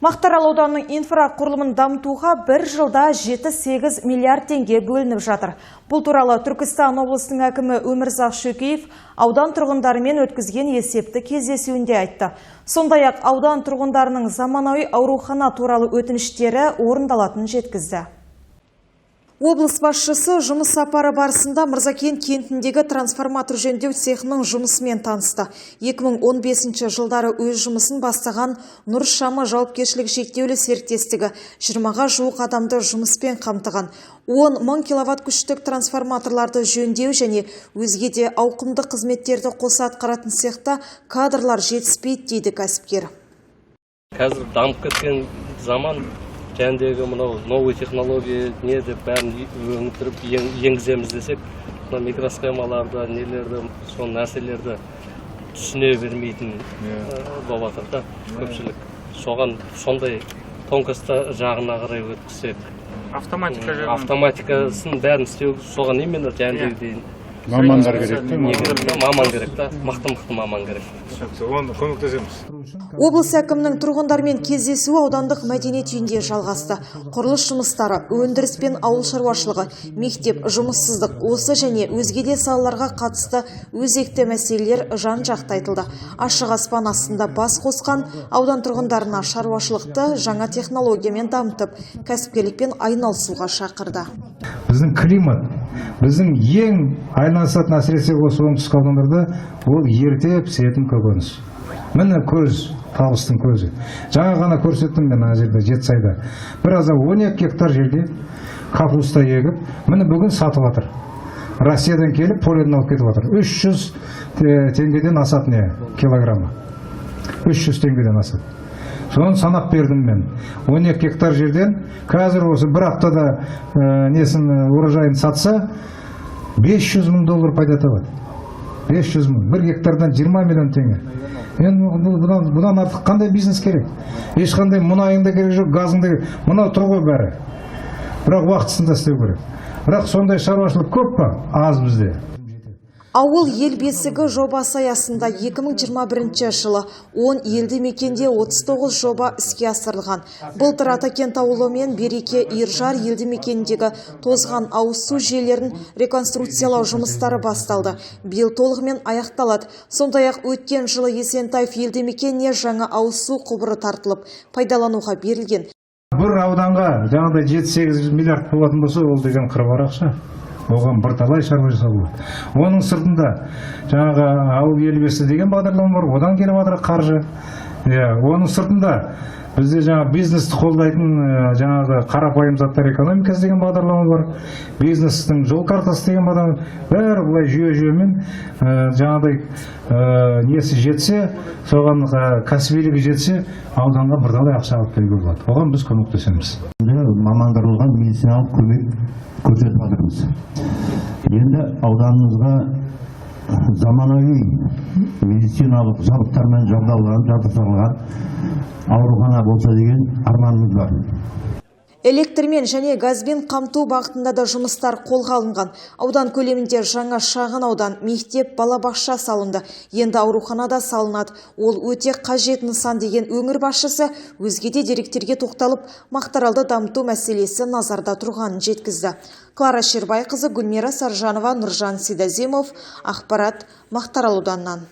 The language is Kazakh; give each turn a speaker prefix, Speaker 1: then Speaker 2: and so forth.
Speaker 1: Мақтаарал ауданының инфрақұрылымын дамытуға бір жылда 7-8 миллиард теңге бөлініп жатыр. Бұл туралы Түркістан облысының әкімі Өмірзақ Шөкеев аудан тұрғындарымен өткізген есепті кездесуінде айтты. Сондай-ақ аудан тұрғындарының заманауи аурухана туралы өтініштері орындалатынын жеткізді. Облыс басшысы жұмыс сапары барысында Мырзакент кентіндегі трансформатор жөндеу цехының жұмысымен танысты. 2015 жылдары өз жұмысын бастаған Нұр Шамы жауапкершілігі шектеулі серіктестігі 20-ға жуық адамды жұмыспен қамтыған. 10 мың киловатт күштік трансформаторларды жөндеу және өзге де ауқымды қызметтерді қоса атқаратын цехта кадрлар жетіспейді дейді кәсіпкер.
Speaker 2: Қазір дамып кеткен заман жәндегі мынау новый технология не деп бәрін өңдіріп енгіземіз десек, микросхемаларды, нелерді, сол нәрселерді түсіне бермейтін болып жатыр да көпшілік. Соған сондай тонкосты жағына қарай өткізсек, автоматикасын бәрін істеу, соған именно жәндегі дейін.
Speaker 3: Мамандар керек,
Speaker 2: маман керек та, мықты маман керек.
Speaker 3: Оны көмектесеміз.
Speaker 1: Облыс әкімінің тұрғындармен кездесуі аудандық мәдениет үйінде жалғасты. Құрылыс жұмыстары, өндіріс пен ауыл шаруашылығы, мектеп, жұмыссыздық, осы және өзге де салаларға қатысты өзекті мәселелер жан-жақты айтылды. Ашық аспан астында бас қосқан аудан тұрғындарына шаруашылықты жаңа технологиямен дамытып, кәсіпкерлікпен айналысуға шақырды.
Speaker 4: Біздің климат, біздің ең айналысатын әсіресе осы оңтүстік аудандарда ол ерте пісетін көкөніс. Міне көз, табыстың көзі. Жаңа ғана көрсеттім мен ана жерде Жетісайда. Біразда 12 гектар жерге капуста егіп, міне бүгін сатып жатыр. Россиядан келіп, поледен алып кетіп жатыр. 300 теңгеден асады килограммы. 300 теңгеден асады. Соны санап бердім мен. 12 гектар жерден қазір осы бір аптада урожайын сатса 500 мың доллар пайда табады. 500 мың. Бір гектардан 20 миллион теңге. Бұдан артық қандай бизнес керек? Ешқандай мұнайың да керек жоқ, газың да керек. Мынау тұр ғой бәрі. Бірақ уақытысында істеу керек. Бірақ сондай шаруашылық көп па? Аз бізде.
Speaker 1: Ауыл ел бесігі жобасы аясында 2021 жылы 10 елді мекенде 39 жоба іске асырылған. Былтыр Атакент ауылы мен Береке Иржар елді мекеніндегі тозған ауыз су жүйелерін реконструкциялау жұмыстары басталды. Биыл толығымен аяқталады. Сондай-ақ өткен жылы Есентаев елді мекеніне жаңа ауыз су құбыры тартылып, пайдалануға берілген.
Speaker 4: Бір ауданға жаңағыдай 7-8 миллиард болатын болса, ол деген қыруар ақша. Оған бірталай шаруа жасалды. Оның сыртында жаңағы ауыл ел бесі деген бағдарлама бар, одан келіп жатыр қаржы. Оның сыртында бізде жаңағы бизнесті қолдайтын жаңағы қарапайым заттар экономикасы деген бағдарлама бар. Бизнестің жол картасы деген бағдарлама. Бәрі бұлай жүйе-жүйемен жаңағыдай несі жетсе, соған кәсібилігі жетсе, ауданға бірталай ақша алып келуге болады. Оған біз көмектесеміз.
Speaker 5: Мамандырылған медициналық көмек көрсетіп жатырмыз. Енді ауданымызға заманауи медициналық жабдықтармен жабдықталған аурухана болса деген арманымыз бар.
Speaker 1: Электрмен және газбен қамту бағытында да жұмыстар қолға алынған. Аудан көлемінде жаңа шағын аудан, мектеп, балабақша салынды. Енді аурухана да салынады. Ол өте қажет нысан деген өңір басшысы өзге де деректерге тоқталып, Мақтааралды дамыту мәселесі назарда тұрғанын жеткізді. Клара Шербайқызы, Гүлмира Саржанова, Нұржан Сейдазимов, ақпарат Мақтаарал ауданынан.